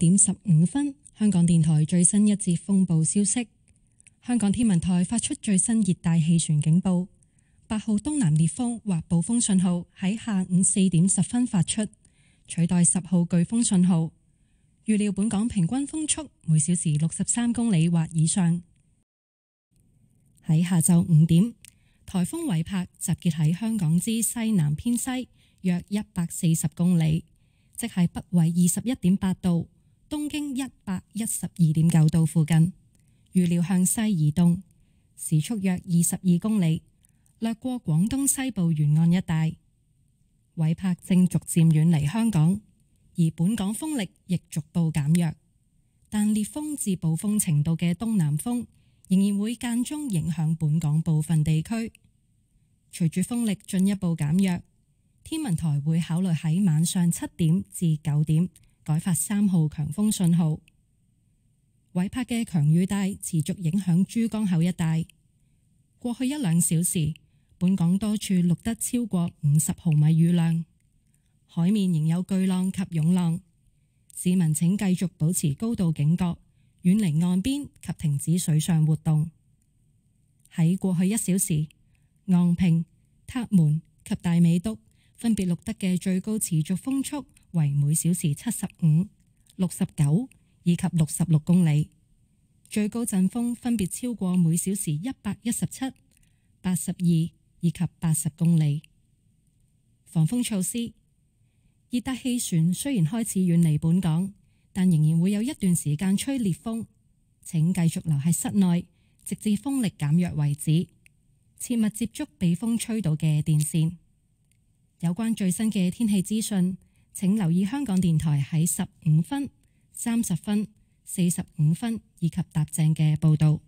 5點15分，香港電台最新一節風暴消息。香港天文台發出最新熱帶氣旋警報，8號東南烈風或暴風信號喺下午4點10分發出，取代10號颶風信號。預料本港平均風速每小時63公里或以上。喺下晝5點，颱風韋柏集結喺香港之西南偏西約140公里，即係北緯21.8度、東經112.9度附近。預料向西移動，時速約22公里，掠過廣東西部沿岸一帶。韋柏正逐漸遠離香港，而本港風力亦逐步減弱，但烈風至暴風程度嘅東南風仍然會間中影響本港部分地區。隨住風力進一步減弱，天文台會考慮喺晚上7點至9點改發3號強風信號。韋柏嘅強雨帶持續影響珠江口一帶。過去1-2小時，本港多處錄得超過50毫米雨量，海面仍有巨浪及湧浪。市民請繼續保持高度警覺，遠離岸邊及停止水上活動。喺過去1小時，昂坪、塔門及大美督分別錄得嘅最高持續風速為每小時75、69以及66公里，最高陣風分別超過每小時117、82以及80公里。防風措施：熱帶氣旋雖然開始遠離本港，但仍然會有一段時間吹烈風。請繼續留喺室內，直至風力減弱為止。切勿接觸被風吹到嘅電線。有關最新嘅天氣資訊，請留意香港電台喺15分、30分、45分以及踏正嘅報導。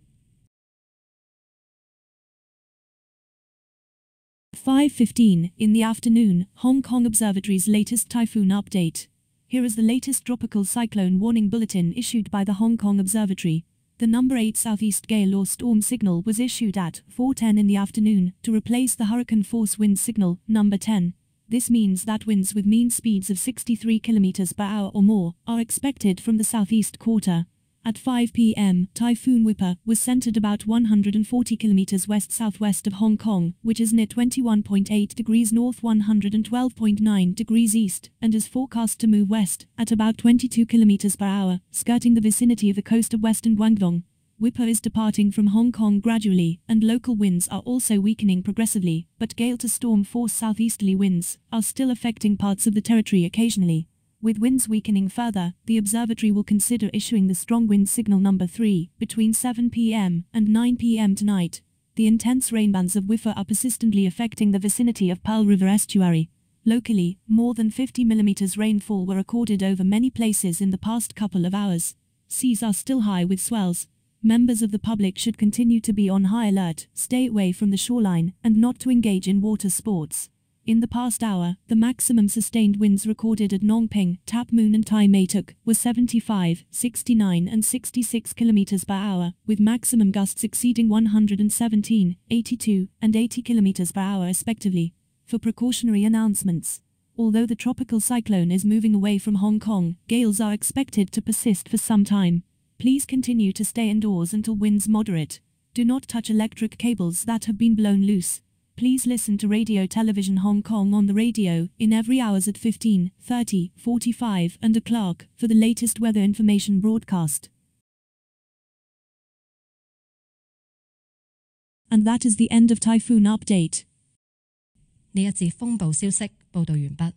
5:15 in the afternoon, Hong Kong Observatory's latest typhoon update. Here is the latest tropical cyclone warning bulletin issued by the Hong Kong Observatory. The number 8 southeast gale or storm signal was issued at 4:10 in the afternoon to replace the hurricane force wind signal, number 10. This means that winds with mean speeds of 63 km per hour or more are expected from the southeast quarter. At 5 p.m., Typhoon Whipper was centered about 140 km west-southwest of Hong Kong, which is near 21.8 degrees north 112.9 degrees east, and is forecast to move west at about 22 km per hour, skirting the vicinity of the coast of western Guangdong. Whipper is departing from Hong Kong gradually, and local winds are also weakening progressively, but gale-to-storm force southeasterly winds are still affecting parts of the territory occasionally. With winds weakening further, the observatory will consider issuing the strong wind signal number 3 between 7 p.m. and 9 p.m. tonight. The intense rainbands of Whipper are persistently affecting the vicinity of Pearl River estuary. Locally, more than 50 mm rainfall were recorded over many places in the past couple of hours. Seas are still high with swells. Members of the public should continue to be on high alert, stay away from the shoreline, and not to engage in water sports. In the past hour, the maximum sustained winds recorded at Nong Ping, Tap Moon and Tai Mei-tuk were 75, 69 and 66 km per hour, with maximum gusts exceeding 117, 82 and 80 km per hour respectively. For precautionary announcements. Although the tropical cyclone is moving away from Hong Kong, gales are expected to persist for some time. Please continue to stay indoors until winds moderate. Do not touch electric cables that have been blown loose. Please listen to Radio Television Hong Kong on the radio in every hours at 15, 30, 45 and o'clock for the latest weather information broadcast. And that is the end of Typhoon Update. 呢一節風暴消息報導完畢。